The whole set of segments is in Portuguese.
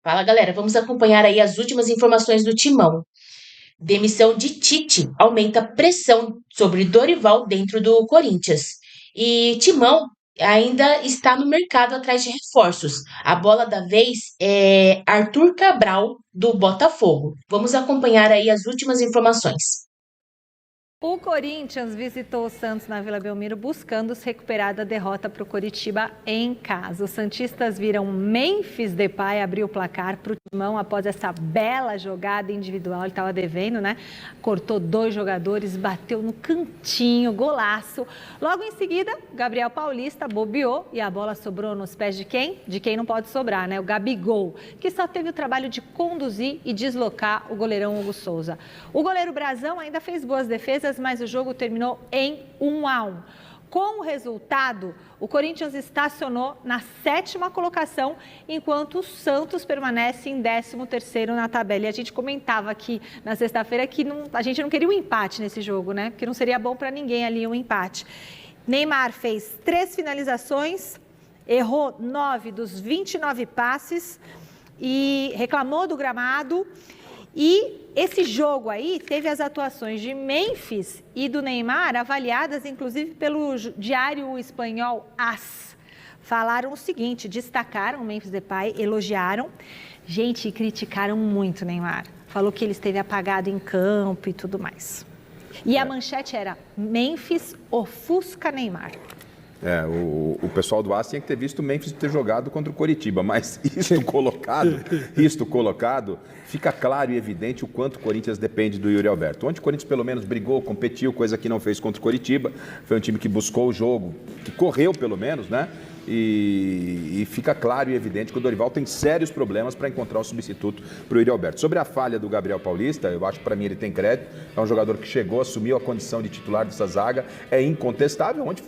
Fala, galera, vamos acompanhar aí as últimas informações do Timão. Demissão de Tite aumenta pressão sobre Dorival dentro do Corinthians. E Timão ainda está no mercado atrás de reforços. A bola da vez é Arthur Cabral, do Botafogo. Vamos acompanhar aí as últimas informações. O Corinthians visitou o Santos na Vila Belmiro buscando se recuperar da derrota para o Coritiba em casa. Os santistas viram Memphis Depay abrir o placar para o Timão após essa bela jogada individual. Ele estava devendo, né? Cortou 2 jogadores, bateu no cantinho, golaço. Logo em seguida, Gabriel Paulista bobeou e a bola sobrou nos pés de quem? De quem não pode sobrar, né? O Gabigol, que só teve o trabalho de conduzir e deslocar o goleirão Hugo Souza. O goleiro Brazão ainda fez boas defesas, mas o jogo terminou em 1-1. Com o resultado, o Corinthians estacionou na 7ª colocação, enquanto o Santos permanece em 13º na tabela. E a gente comentava aqui na sexta-feira que a gente não queria um empate nesse jogo, né? Porque não seria bom para ninguém ali um empate. Neymar fez 3 finalizações, errou 9 dos 29 passes e reclamou do gramado. E esse jogo aí teve as atuações de Memphis e do Neymar avaliadas, inclusive, pelo diário espanhol AS. Falaram o seguinte, destacaram o Memphis Depay, elogiaram, gente, e criticaram muito o Neymar. Falou que ele esteve apagado em campo e tudo mais. E a manchete era, Memphis ofusca Neymar. O pessoal do AS tinha que ter visto o Memphis ter jogado contra o Coritiba, mas isto colocado, fica claro e evidente o quanto o Corinthians depende do Yuri Alberto. Onde o Corinthians pelo menos brigou, competiu, coisa que não fez contra o Coritiba, foi um time que buscou o jogo, que correu pelo menos, né? E fica claro e evidente que o Dorival tem sérios problemas para encontrar um substituto para o Yuri Alberto. Sobre a falha do Gabriel Paulista, eu acho que para mim ele tem crédito, é um jogador que chegou, assumiu a condição de titular dessa zaga, é incontestável, onde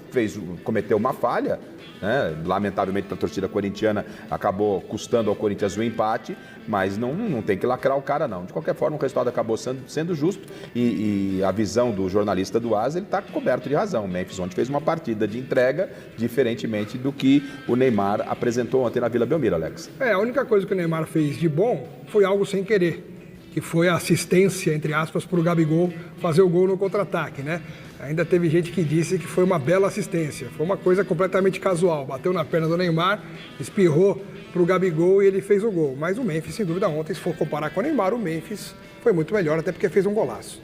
cometeu uma falha, né? Lamentavelmente para a torcida corintiana acabou custando ao Corinthians o empate, mas não tem que lacrar o cara não. De qualquer forma o resultado acabou sendo justo e a visão do jornalista do AS, ele está coberto de razão. O Memphis ontem fez uma partida de entrega, diferentemente do que o Neymar apresentou ontem na Vila Belmiro, Alex. A única coisa que o Neymar fez de bom foi algo sem querer, que foi a assistência, entre aspas, para o Gabigol fazer o gol no contra-ataque, né? Ainda teve gente que disse que foi uma bela assistência, foi uma coisa completamente casual, bateu na perna do Neymar, espirrou para o Gabigol e ele fez o gol. Mas o Memphis, sem dúvida, ontem, se for comparar com o Neymar, o Memphis foi muito melhor, até porque fez um golaço.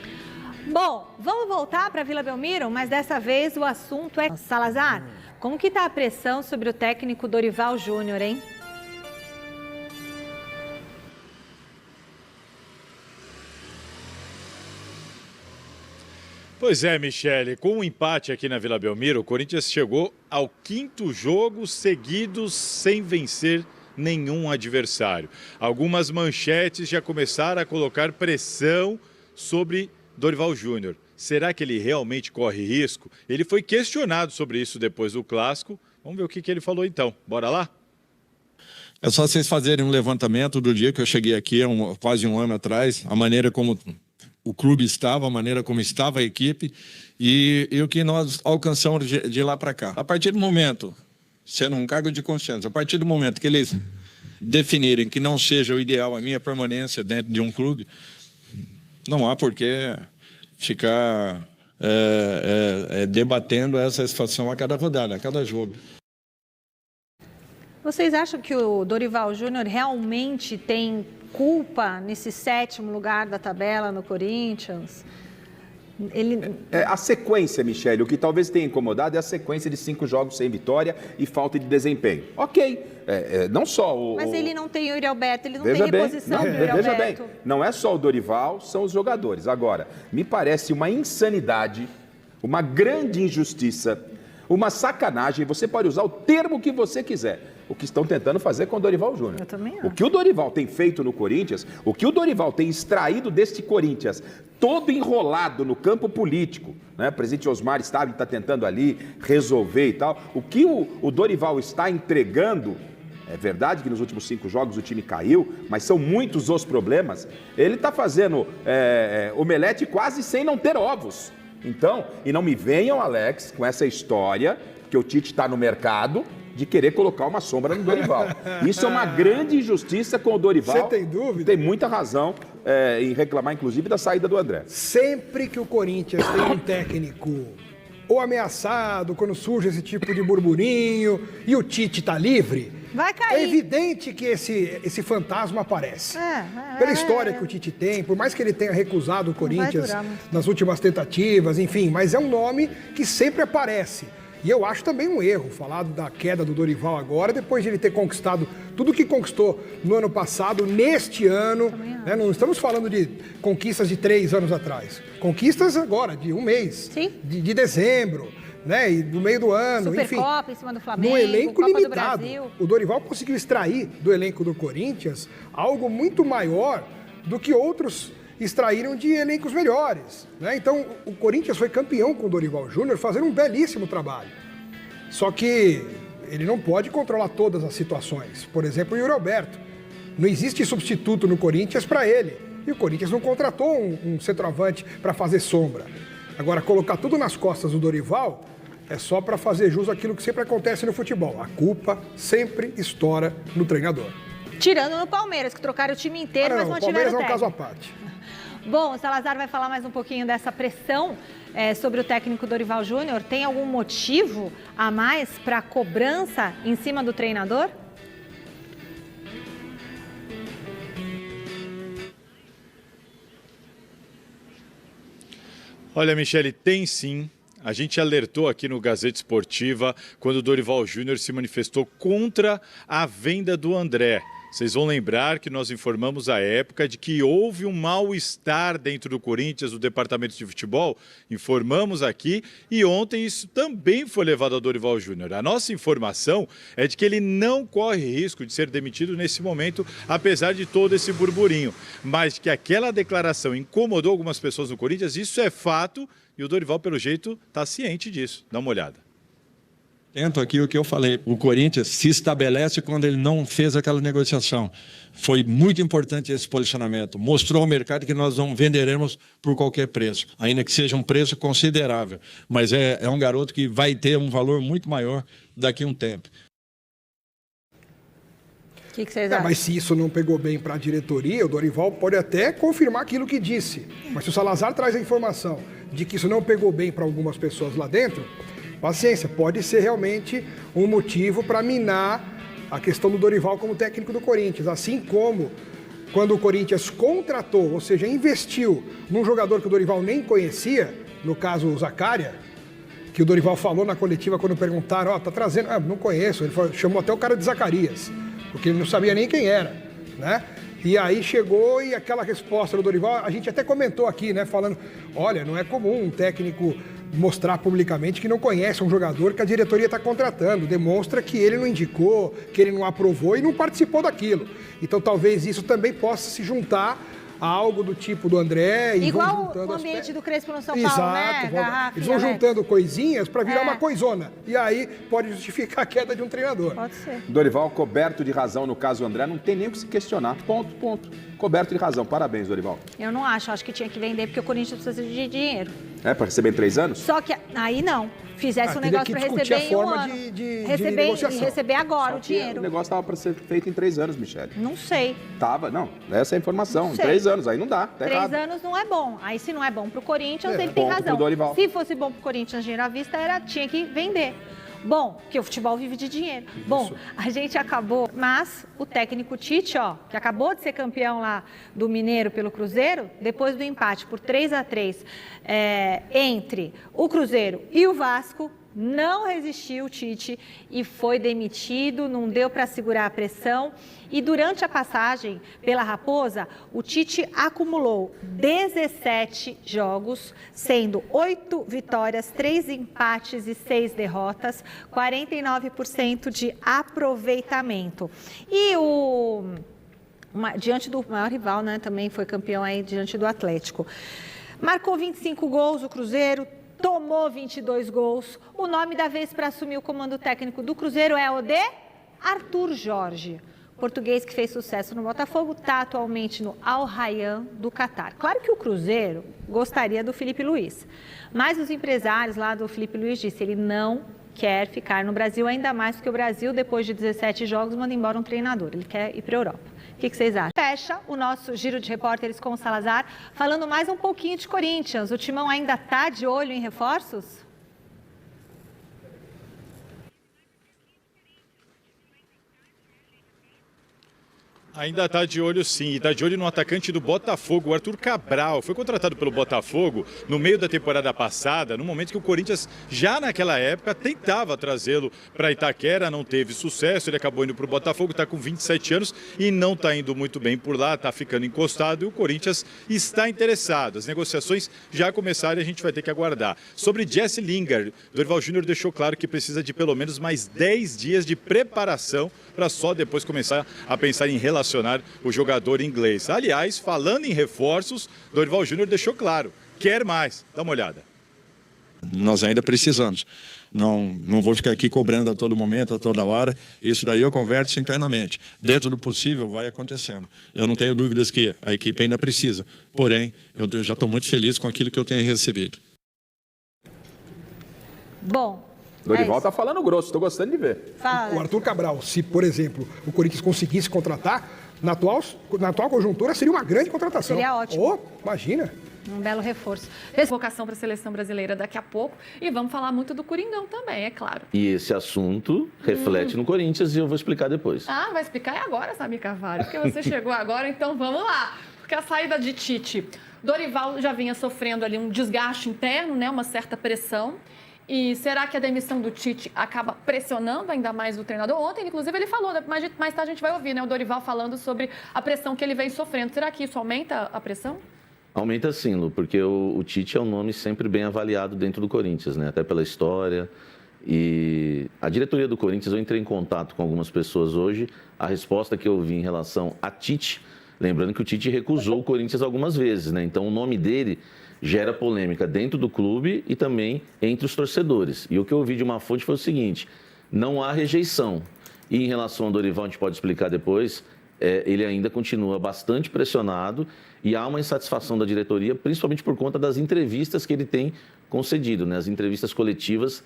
Bom, vamos voltar para a Vila Belmiro, mas dessa vez o assunto é Salazar. Como que está a pressão sobre o técnico Dorival Júnior, hein? Pois é, Michele, com um empate aqui na Vila Belmiro, o Corinthians chegou ao 5º jogo seguido sem vencer nenhum adversário. Algumas manchetes já começaram a colocar pressão sobre Dorival Júnior. Será que ele realmente corre risco? Ele foi questionado sobre isso depois do Clássico. Vamos ver o que ele falou então. Bora lá? É só vocês fazerem um levantamento do dia que eu cheguei aqui, quase um ano atrás, a maneira como o clube estava, a maneira como estava a equipe e o que nós alcançamos de lá para cá. A partir do momento, sendo um cargo de consciência, a partir do momento que eles definirem que não seja o ideal a minha permanência dentro de um clube, não há por que ficar debatendo essa situação a cada rodada, a cada jogo. Vocês acham que o Dorival Júnior realmente tem culpa nesse 7º lugar da tabela no Corinthians? A sequência, Michele, o que talvez tenha incomodado é a sequência de 5 jogos sem vitória e falta de desempenho. Ok, não só o... Mas ele não tem o Yuri Alberto, ele não tem reposição do Yuri Alberto. Veja bem, não é só o Dorival, são os jogadores. Agora, me parece uma insanidade, uma grande injustiça, uma sacanagem, você pode usar o termo que você quiser, o que estão tentando fazer com o Dorival Júnior. Eu também acho. O que o Dorival tem feito no Corinthians, o que o Dorival tem extraído deste Corinthians, todo enrolado no campo político, né? O presidente Osmar está tentando ali resolver e tal. O que o Dorival está entregando, é verdade que nos últimos 5 jogos o time caiu, mas são muitos os problemas. Ele está fazendo omelete quase sem não ter ovos. Então, e não me venham, Alex, com essa história, que o Tite está no mercado, de querer colocar uma sombra no Dorival. Isso é uma grande injustiça com o Dorival. Você tem dúvida? Tem muita razão em reclamar, inclusive, da saída do André. Sempre que o Corinthians tem um técnico ou ameaçado, quando surge esse tipo de burburinho e o Tite tá livre, vai cair. É evidente que esse fantasma aparece. Pela história que o Tite tem, por mais que ele tenha recusado o Corinthians nas últimas tentativas, enfim, mas é um nome que sempre aparece. E eu acho também um erro falar da queda do Dorival agora, depois de ele ter conquistado tudo que conquistou no ano passado, neste ano. Né? Não estamos falando de conquistas de 3 anos atrás. Conquistas agora, de um mês. Sim. De dezembro, né? E do meio do ano. Supercopa em cima do Flamengo, no elenco Copa limitado. do Brasil. O Dorival conseguiu extrair do elenco do Corinthians algo muito maior do que outros extraíram de elencos melhores, né? Então, o Corinthians foi campeão com o Dorival Júnior, fazendo um belíssimo trabalho. Só que ele não pode controlar todas as situações. Por exemplo, o Yuri Alberto. Não existe substituto no Corinthians para ele. E o Corinthians não contratou um centroavante para fazer sombra. Agora, colocar tudo nas costas do Dorival é só para fazer jus àquilo que sempre acontece no futebol. A culpa sempre estoura no treinador. Tirando no Palmeiras, que trocaram o time inteiro, mas mantiveram o técnico. O Palmeiras é um caso à parte. Bom, o Salazar vai falar mais um pouquinho dessa pressão sobre o técnico Dorival Júnior. Tem algum motivo a mais para cobrança em cima do treinador? Olha, Michele, tem sim. A gente alertou aqui no Gazeta Esportiva quando o Dorival Júnior se manifestou contra a venda do André. Vocês vão lembrar que nós informamos à época de que houve um mal-estar dentro do Corinthians, do departamento de futebol. Informamos aqui e ontem isso também foi levado ao Dorival Júnior. A nossa informação é de que ele não corre risco de ser demitido nesse momento, apesar de todo esse burburinho. Mas que aquela declaração incomodou algumas pessoas no Corinthians, isso é fato e o Dorival, pelo jeito, está ciente disso. Dá uma olhada. Tento aqui o que eu falei, o Corinthians se estabelece quando ele não fez aquela negociação. Foi muito importante esse posicionamento. Mostrou ao mercado que nós não venderemos por qualquer preço, ainda que seja um preço considerável. Mas é um garoto que vai ter um valor muito maior daqui a um tempo. O que vocês acham? Mas se isso não pegou bem para a diretoria, o Dorival pode até confirmar aquilo que disse. Mas se o Salazar traz a informação de que isso não pegou bem para algumas pessoas lá dentro, paciência, pode ser realmente um motivo para minar a questão do Dorival como técnico do Corinthians. Assim como quando o Corinthians contratou, ou seja, investiu num jogador que o Dorival nem conhecia, no caso o Zaccaria, que o Dorival falou na coletiva quando perguntaram, tá trazendo, não conheço, ele chamou até o cara de Zacarias, porque ele não sabia nem quem era, né? E aí chegou e aquela resposta do Dorival, a gente até comentou aqui, né, falando, olha, não é comum um técnico mostrar publicamente que não conhece um jogador que a diretoria está contratando. Demonstra que ele não indicou, que ele não aprovou e não participou daquilo. Então talvez isso também possa se juntar a algo do tipo do André. E igual vão juntando o ambiente do Crespo no São Paulo, né? Eles vão juntando coisinhas para virar uma coisona. E aí pode justificar a queda de um treinador. Pode ser. Dorival, coberto de razão no caso André, não tem nem o que se questionar. Ponto. Coberto de razão. Parabéns, Dorival. Eu não acho. Acho que tinha que vender porque o Corinthians precisa de dinheiro. É, para receber em 3 anos? Só que aí não. Fizesse um negócio para receber em um ano. Receber agora o dinheiro. O negócio estava para ser feito em 3 anos, Michele. Não sei. Tava, não. Essa é a informação. Em 3 anos, aí não dá. Tá 3 errado. anos não é bom. Aí se não é bom para o Corinthians, ele tem bom razão. pro Dorival. Se fosse bom para o Corinthians, dinheiro à vista, tinha que vender. Bom, porque o futebol vive de dinheiro. Isso. Bom, a gente acabou, mas o técnico Tite, que acabou de ser campeão lá do Mineiro pelo Cruzeiro, depois do empate por 3-3 entre o Cruzeiro e o Vasco, não resistiu o Tite e foi demitido, não deu para segurar a pressão. E durante a passagem pela Raposa, o Tite acumulou 17 jogos, sendo 8 vitórias, 3 empates e 6 derrotas, 49% de aproveitamento. E diante do maior rival, né, também foi campeão aí diante do Atlético. Marcou 25 gols o Cruzeiro, tomou 22 gols. O nome da vez para assumir o comando técnico do Cruzeiro é o de Arthur Jorge. Português que fez sucesso no Botafogo, está atualmente no Al Rayyan do Catar. Claro que o Cruzeiro gostaria do Felipe Luiz, mas os empresários lá do Felipe Luiz disseram, ele não quer ficar no Brasil, ainda mais porque o Brasil, depois de 17 jogos, manda embora um treinador. Ele quer ir para a Europa. O que vocês acham? Fecha o nosso giro de repórteres com o Salazar, falando mais um pouquinho de Corinthians. O Timão ainda está de olho em reforços? Ainda está de olho sim, e está de olho no atacante do Botafogo, o Arthur Cabral. Foi contratado pelo Botafogo no meio da temporada passada, no momento que o Corinthians, já naquela época, tentava trazê-lo para Itaquera, não teve sucesso, ele acabou indo para o Botafogo, está com 27 anos e não está indo muito bem por lá, está ficando encostado e o Corinthians está interessado. As negociações já começaram e a gente vai ter que aguardar. Sobre Jesse Lingard, Dorival Júnior deixou claro que precisa de pelo menos mais 10 dias de preparação para só depois começar a pensar em relacionar o jogador inglês. Aliás, falando em reforços, Dorival Júnior deixou claro, quer mais. Dá uma olhada. Nós ainda precisamos. Não vou ficar aqui cobrando a todo momento, a toda hora. Isso daí eu converso internamente. Dentro do possível, vai acontecendo. Eu não tenho dúvidas que a equipe ainda precisa. Porém, eu já estou muito feliz com aquilo que eu tenho recebido. Bom, Dorival está falando grosso, estou gostando de ver. fala. O Arthur Cabral, se, por exemplo, o Corinthians conseguisse contratar, na atual conjuntura seria uma grande contratação. Seria ótimo. Oh, imagina. Um belo reforço. Convocação para a seleção brasileira daqui a pouco. E vamos falar muito do Coringão também, é claro. E esse assunto reflete no Corinthians e eu vou explicar depois. Ah, vai explicar agora, Samir Carvalho, porque você chegou agora, então vamos lá. Porque a saída de Tite, Dorival já vinha sofrendo ali um desgaste interno, né, uma certa pressão. E será que a demissão do Tite acaba pressionando ainda mais o treinador? Ontem, inclusive, ele falou, mais tarde a gente vai ouvir, né, o Dorival falando sobre a pressão que ele vem sofrendo. Será que isso aumenta a pressão? Aumenta sim, Lu, porque o Tite é um nome sempre bem avaliado dentro do Corinthians, né? Até pela história. E a diretoria do Corinthians, eu entrei em contato com algumas pessoas hoje, a resposta que eu vi em relação a Tite, lembrando que o Tite recusou o Corinthians algumas vezes, né? Então o nome dele gera polêmica dentro do clube e também entre os torcedores. E o que eu ouvi de uma fonte foi o seguinte, não há rejeição. E em relação ao Dorival, a gente pode explicar depois, ele ainda continua bastante pressionado e há uma insatisfação da diretoria, principalmente por conta das entrevistas que ele tem concedido, né? As entrevistas coletivas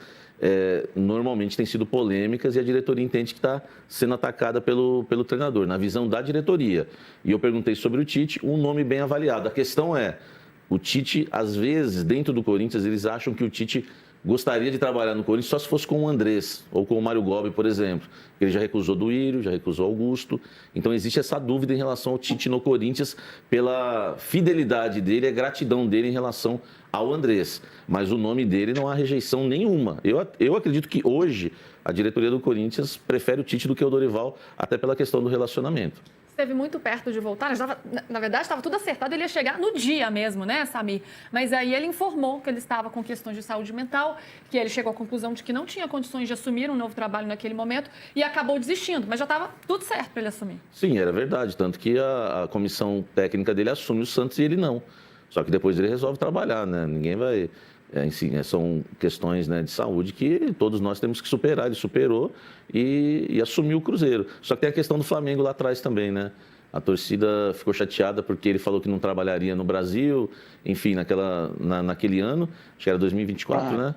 normalmente têm sido polêmicas e a diretoria entende que está sendo atacada pelo treinador, na visão da diretoria. E eu perguntei sobre o Tite, um nome bem avaliado. A questão é, o Tite, às vezes, dentro do Corinthians, eles acham que o Tite gostaria de trabalhar no Corinthians só se fosse com o Andrés ou com o Mário Gobi, por exemplo. Ele já recusou do Írio, já recusou Augusto. Então, existe essa dúvida em relação ao Tite no Corinthians pela fidelidade dele, a gratidão dele em relação ao Andrés. Mas o nome dele não há rejeição nenhuma. Eu acredito que hoje a diretoria do Corinthians prefere o Tite do que o Dorival, até pela questão do relacionamento. Esteve muito perto de voltar, na verdade estava tudo acertado, ele ia chegar no dia mesmo, né, Samir? Mas aí ele informou que ele estava com questões de saúde mental, que ele chegou à conclusão de que não tinha condições de assumir um novo trabalho naquele momento e acabou desistindo, mas já estava tudo certo para ele assumir. Sim, era verdade, tanto que a comissão técnica dele assume o Santos e ele não. Só que depois ele resolve trabalhar, né? Ninguém vai... são questões, né, de saúde que todos nós temos que superar. Ele superou e assumiu o Cruzeiro. Só que tem a questão do Flamengo lá atrás também, né? A torcida ficou chateada porque ele falou que não trabalharia no Brasil, enfim, naquele ano, acho que era 2024, né?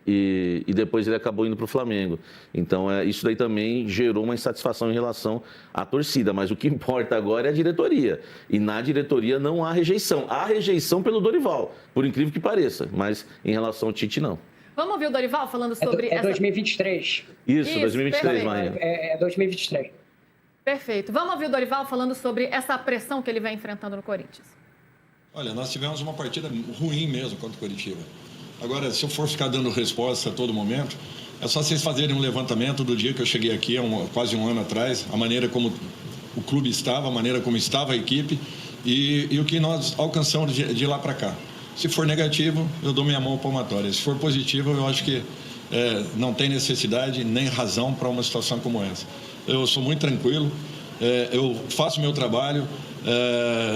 E depois ele acabou indo para o Flamengo. Então, isso daí também gerou uma insatisfação em relação à torcida. Mas o que importa agora é a diretoria. E na diretoria não há rejeição. Há rejeição pelo Dorival, por incrível que pareça. Mas em relação ao Tite, não. Vamos ouvir o Dorival falando sobre... 2023. Isso 2023, Maria. É 2023. Perfeito. Vamos ouvir o Dorival falando sobre essa pressão que ele vem enfrentando no Corinthians. Olha, nós tivemos uma partida ruim mesmo contra o Coritiba. Agora, se eu for ficar dando resposta a todo momento, é só vocês fazerem um levantamento do dia que eu cheguei aqui, quase um ano atrás, a maneira como o clube estava, a maneira como estava a equipe e o que nós alcançamos de lá para cá. Se for negativo, eu dou minha mão palmatória. Se for positivo, eu acho que não tem necessidade nem razão para uma situação como essa. Eu sou muito tranquilo, eu faço meu trabalho,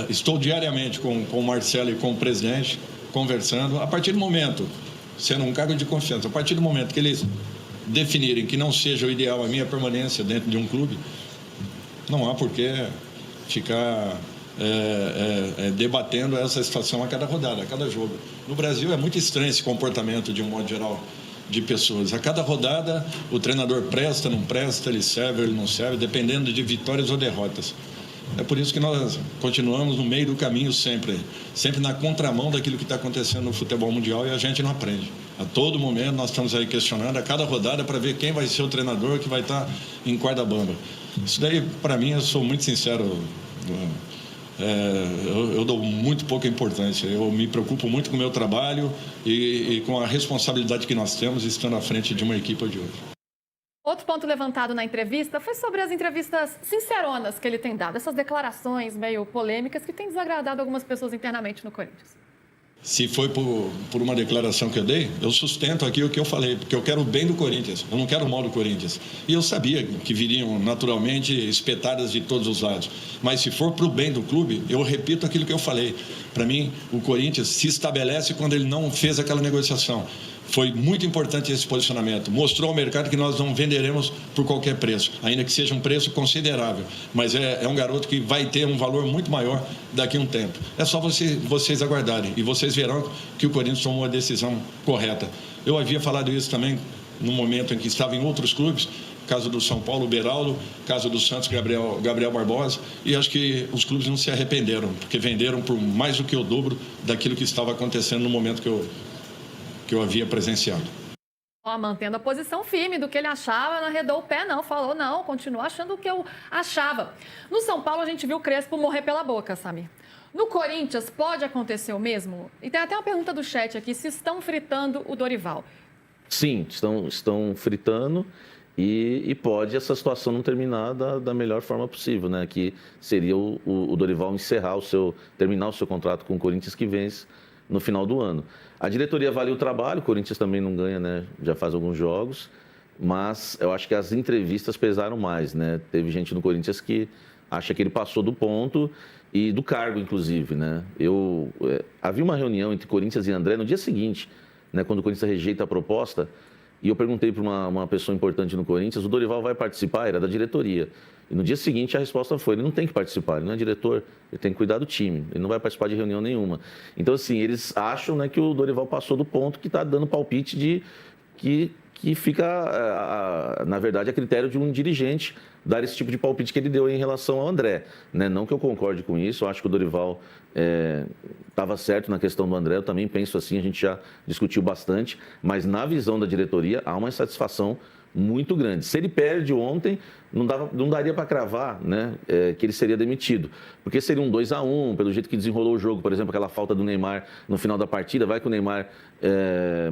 estou diariamente com o Marcelo e com o presidente, conversando. A partir do momento, sendo um cargo de confiança, a partir do momento que eles definirem que não seja o ideal a minha permanência dentro de um clube, não há por que ficar debatendo essa situação a cada rodada, a cada jogo. No Brasil é muito estranho esse comportamento, de um modo geral. de pessoas. A cada rodada, o treinador presta, não presta, ele serve, ele não serve, dependendo de vitórias ou derrotas. É por isso que nós continuamos no meio do caminho sempre na contramão daquilo que está acontecendo no futebol mundial, e a gente não aprende. A todo momento nós estamos aí questionando a cada rodada para ver quem vai ser o treinador que vai estar em corda bamba. Isso daí, para mim, eu sou muito sincero, eu dou muito pouca importância. Eu me preocupo muito com o meu trabalho e com a responsabilidade que nós temos estando à frente de uma equipe ou de outra. Outro ponto levantado na entrevista foi sobre as entrevistas sinceronas que ele tem dado, essas declarações meio polêmicas que têm desagradado algumas pessoas internamente no Corinthians. Se foi por uma declaração que eu dei, eu sustento aqui o que eu falei, porque eu quero o bem do Corinthians, eu não quero o mal do Corinthians. E eu sabia que viriam naturalmente espetadas de todos os lados. Mas se for para o bem do clube, eu repito aquilo que eu falei. Para mim, o Corinthians se estabelece quando ele não fez aquela negociação. Foi muito importante esse posicionamento. Mostrou ao mercado que nós não venderemos por qualquer preço, ainda que seja um preço considerável. Mas é um garoto que vai ter um valor muito maior daqui a um tempo. É só vocês aguardarem e vocês verão que o Corinthians tomou a decisão correta. Eu havia falado isso também no momento em que estava em outros clubes, caso do São Paulo, Beraldo, caso do Santos, Gabriel Barbosa, e acho que os clubes não se arrependeram, porque venderam por mais do que o dobro daquilo que estava acontecendo no momento que eu havia presenciado. Mantendo a posição firme do que ele achava, não arredou o pé não, falou não, continua achando o que eu achava. No São Paulo a gente viu o Crespo morrer pela boca, Samir. No Corinthians pode acontecer o mesmo? E tem até uma pergunta do chat aqui, se estão fritando o Dorival. Sim, estão fritando e pode essa situação não terminar da melhor forma possível, né? Que seria o Dorival terminar o seu contrato com o Corinthians, que vence no final do ano. A diretoria avalia o trabalho, o Corinthians também não ganha, né? Já faz alguns jogos, mas eu acho que as entrevistas pesaram mais, né? Teve gente no Corinthians que acha que ele passou do ponto e do cargo, inclusive, né? Havia uma reunião entre Corinthians e André no dia seguinte, né? Quando o Corinthians rejeita a proposta, e eu perguntei para uma pessoa importante no Corinthians, o Dorival vai participar? Era da diretoria. E no dia seguinte a resposta foi, ele não tem que participar, ele não é diretor, ele tem que cuidar do time, ele não vai participar de reunião nenhuma. Então, assim, eles acham, né, que o Dorival passou do ponto, que está dando palpite de que fica, na verdade, a critério de um dirigente dar esse tipo de palpite que ele deu em relação ao André. Né? Não que eu concorde com isso, eu acho que o Dorival estava certo na questão do André, eu também penso assim, a gente já discutiu bastante, mas na visão da diretoria há uma insatisfação muito grande. Se ele perde ontem, não daria para cravar, né, que ele seria demitido. Porque seria um 2-1, pelo jeito que desenrolou o jogo, por exemplo, aquela falta do Neymar no final da partida, vai que o Neymar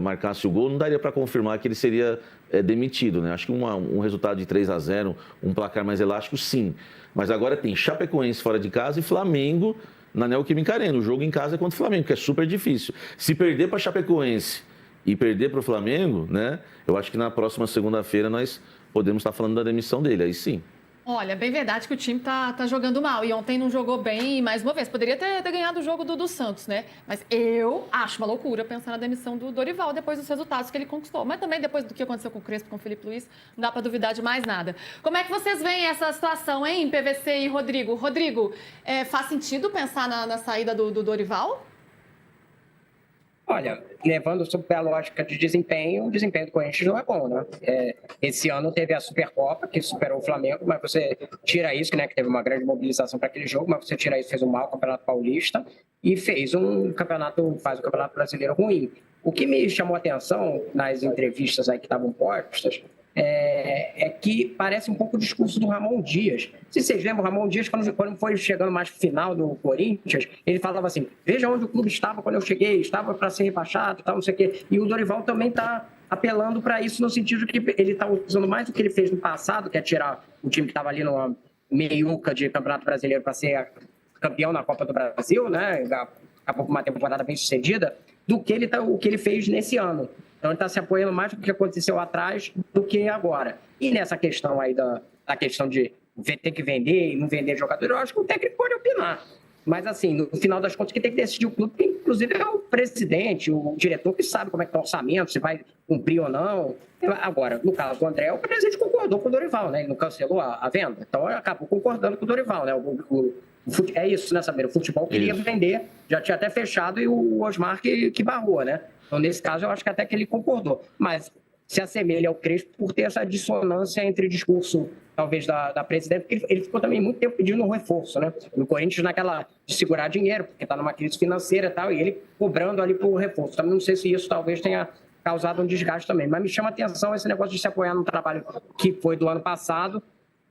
marcasse o gol, não daria para confirmar que ele seria demitido. Né? Acho que um resultado de 3-0, um placar mais elástico, sim. Mas agora tem Chapecoense fora de casa e Flamengo na Neoquímica Arena. O jogo em casa é contra o Flamengo, que é super difícil. Se perder para Chapecoense e perder para o Flamengo, né? Eu acho que na próxima segunda-feira nós podemos estar falando da demissão dele, aí sim. Olha, é bem verdade que o time tá jogando mal. E ontem não jogou bem, mais uma vez. Poderia ter ganhado o jogo do Santos, né? Mas eu acho uma loucura pensar na demissão do Dorival depois dos resultados que ele conquistou. Mas também depois do que aconteceu com o Crespo, com o Felipe Luiz, não dá para duvidar de mais nada. Como é que vocês veem essa situação, hein, PVC e Rodrigo? Rodrigo, faz sentido pensar na saída do Dorival? Olha, levando sobre a lógica de desempenho, o desempenho do Corinthians não é bom, né? Esse ano teve a Supercopa, que superou o Flamengo, mas você tira isso, né, que teve uma grande mobilização para aquele jogo, mas você tira isso, fez um mau Campeonato Paulista e faz um Campeonato Brasileiro ruim. O que me chamou a atenção nas entrevistas aí que estavam postas é que parece um pouco o discurso do Ramon Dias. Se vocês lembram, o Ramon Dias, quando foi chegando mais pro final do Corinthians, ele falava assim, veja onde o clube estava quando eu cheguei, estava para ser rebaixado, tal, não sei o quê. E o Dorival também está apelando para isso no sentido de que ele está usando mais do que ele fez no passado, que é tirar o time que estava ali numa meiuca de Campeonato Brasileiro para ser campeão na Copa do Brasil, né? Acabou com uma temporada bem sucedida, do que o que ele fez nesse ano. Então, ele está se apoiando mais do que aconteceu atrás do que agora. E nessa questão aí da questão de ter que vender e não vender jogador, eu acho que o técnico pode opinar. Mas, assim, no final das contas, quem tem que decidir o clube, que inclusive é o presidente, o diretor, que sabe como é que está o orçamento, se vai cumprir ou não. Agora, no caso do André, o presidente concordou com o Dorival, né? Ele não cancelou a venda. Então, acabou concordando com o Dorival, né? É isso, né, Samir? O futebol queria vender, já tinha até fechado e o Osmar que barrou, né? Então, nesse caso, eu acho que até que ele concordou. Mas se assemelha ao Crespo por ter essa dissonância entre discurso, talvez, da presidente, porque ele ficou também muito tempo pedindo um reforço, né? No Corinthians, naquela de segurar dinheiro, porque está numa crise financeira e tal, e ele cobrando ali por reforço. Também não sei se isso talvez tenha causado um desgaste também, mas me chama a atenção esse negócio de se apoiar no trabalho que foi do ano passado,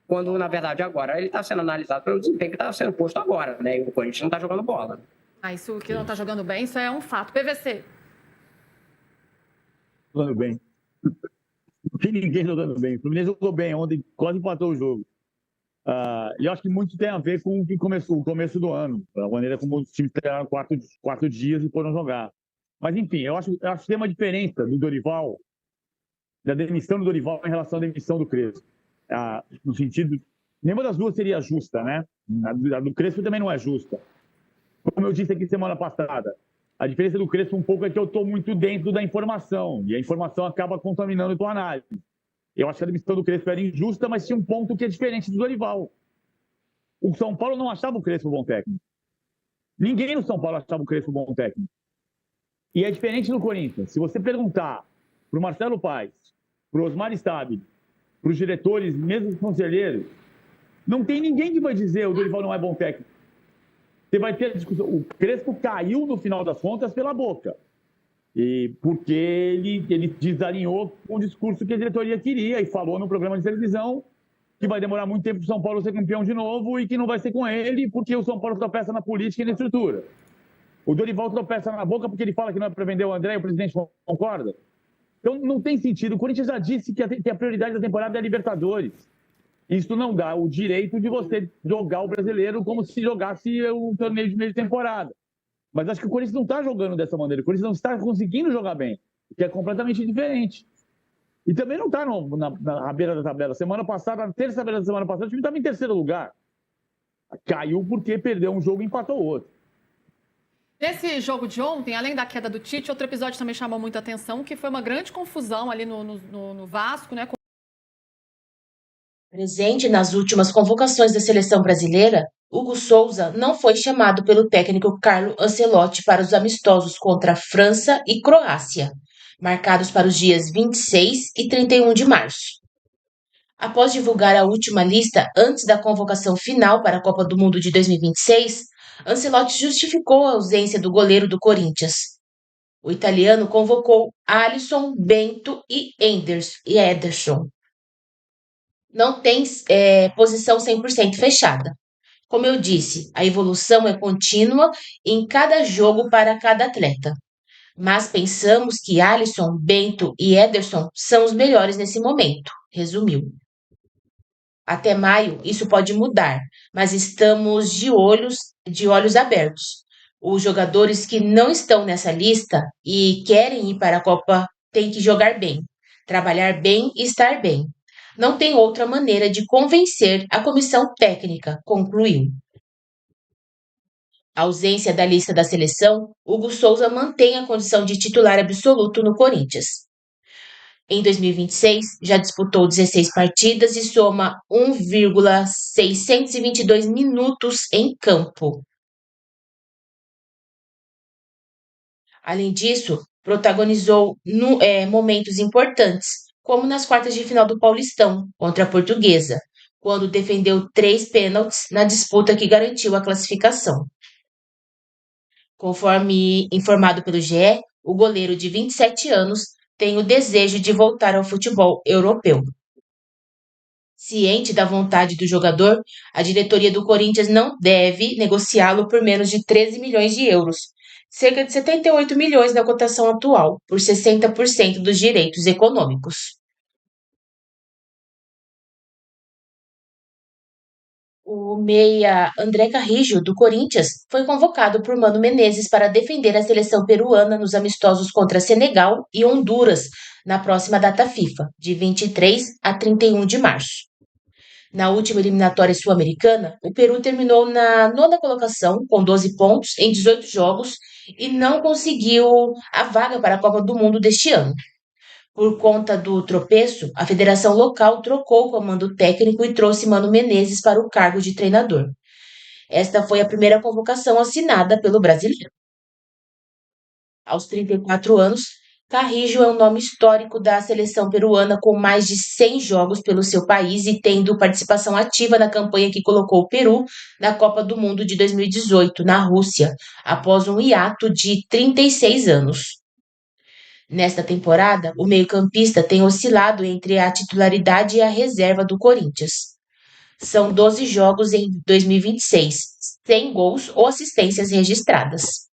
quando, na verdade, agora ele está sendo analisado pelo desempenho que está sendo posto agora, né? E o Corinthians não está jogando bola. Isso que não está jogando bem, isso é um fato. PVC. Jogando bem. Não tem ninguém jogando bem. O Fluminense jogou bem ontem, quase empatou o jogo. E eu acho que muito tem a ver com o começo do ano, a maneira como os times treinaram 4 dias e foram jogar. Mas, enfim, eu acho que tem uma diferença do Dorival, da demissão do Dorival em relação à demissão do Crespo. No sentido, nenhuma das duas seria justa, né? A do Crespo também não é justa. Como eu disse aqui semana passada, a diferença do Crespo um pouco é que eu estou muito dentro da informação, e a informação acaba contaminando a tua análise. Eu acho que a demissão do Crespo era injusta, mas tinha um ponto que é diferente do Dorival. O São Paulo não achava o Crespo bom técnico. Ninguém no São Paulo achava o Crespo bom técnico. E é diferente no Corinthians. Se você perguntar para o Marcelo Paes, para o Osmar Stabile, para os diretores, mesmo os conselheiros, não tem ninguém que vai dizer o Dorival não é bom técnico. Você vai ter a discussão. O Crespo caiu, no final das contas, pela boca. E porque ele desalinhou com o discurso que a diretoria queria e falou no programa de televisão que vai demorar muito tempo para o São Paulo ser campeão de novo e que não vai ser com ele porque o São Paulo tropeça na política e na estrutura. O Dorival tropeça na boca porque ele fala que não é para vender o André e o presidente concorda. Então não tem sentido. O Corinthians já disse que a prioridade da temporada é a Libertadores. Isso não dá o direito de você jogar o brasileiro como se jogasse um torneio de meio de temporada. Mas acho que o Corinthians não está jogando dessa maneira. O Corinthians não está conseguindo jogar bem, que é completamente diferente. E também não está na beira da tabela. Semana passada, na terça-feira da semana passada, o time estava em terceiro lugar. Caiu porque perdeu um jogo e empatou o outro. Nesse jogo de ontem, além da queda do Tite, outro episódio também chamou muita atenção, que foi uma grande confusão ali no Vasco, né? Presente nas últimas convocações da seleção brasileira, Hugo Souza não foi chamado pelo técnico Carlo Ancelotti para os amistosos contra França e Croácia, marcados para os dias 26 e 31 de março. Após divulgar a última lista antes da convocação final para a Copa do Mundo de 2026, Ancelotti justificou a ausência do goleiro do Corinthians. O italiano convocou Alisson, Bento e Ederson. Não tem posição 100% fechada. Como eu disse, a evolução é contínua em cada jogo para cada atleta. Mas pensamos que Alisson, Bento e Ederson são os melhores nesse momento, resumiu. Até maio isso pode mudar, mas estamos de olhos abertos. Os jogadores que não estão nessa lista e querem ir para a Copa têm que jogar bem, trabalhar bem e estar bem. Não tem outra maneira de convencer a comissão técnica, concluiu. A ausência da lista da seleção, Hugo Souza mantém a condição de titular absoluto no Corinthians. Em 2026, já disputou 16 partidas e soma 1,622 minutos em campo. Além disso, protagonizou momentos importantes, como nas quartas de final do Paulistão, contra a Portuguesa, quando defendeu 3 pênaltis na disputa que garantiu a classificação. Conforme informado pelo GE, o goleiro de 27 anos tem o desejo de voltar ao futebol europeu. Ciente da vontade do jogador, a diretoria do Corinthians não deve negociá-lo por menos de 13 milhões de euros, cerca de 78 milhões na cotação atual, por 60% dos direitos econômicos. O meia André Carrillo, do Corinthians, foi convocado por Mano Menezes para defender a seleção peruana nos amistosos contra Senegal e Honduras, na próxima data FIFA, de 23 a 31 de março. Na última eliminatória sul-americana, o Peru terminou na 9ª colocação, com 12 pontos em 18 jogos, e não conseguiu a vaga para a Copa do Mundo deste ano. Por conta do tropeço, a federação local trocou o comando técnico e trouxe Mano Menezes para o cargo de treinador. Esta foi a primeira convocação assinada pelo brasileiro. Aos 34 anos, Carrillo é um nome histórico da seleção peruana, com mais de 100 jogos pelo seu país e tendo participação ativa na campanha que colocou o Peru na Copa do Mundo de 2018, na Rússia, após um hiato de 36 anos. Nesta temporada, o meio-campista tem oscilado entre a titularidade e a reserva do Corinthians. São 12 jogos em 2026, 100 gols ou assistências registradas.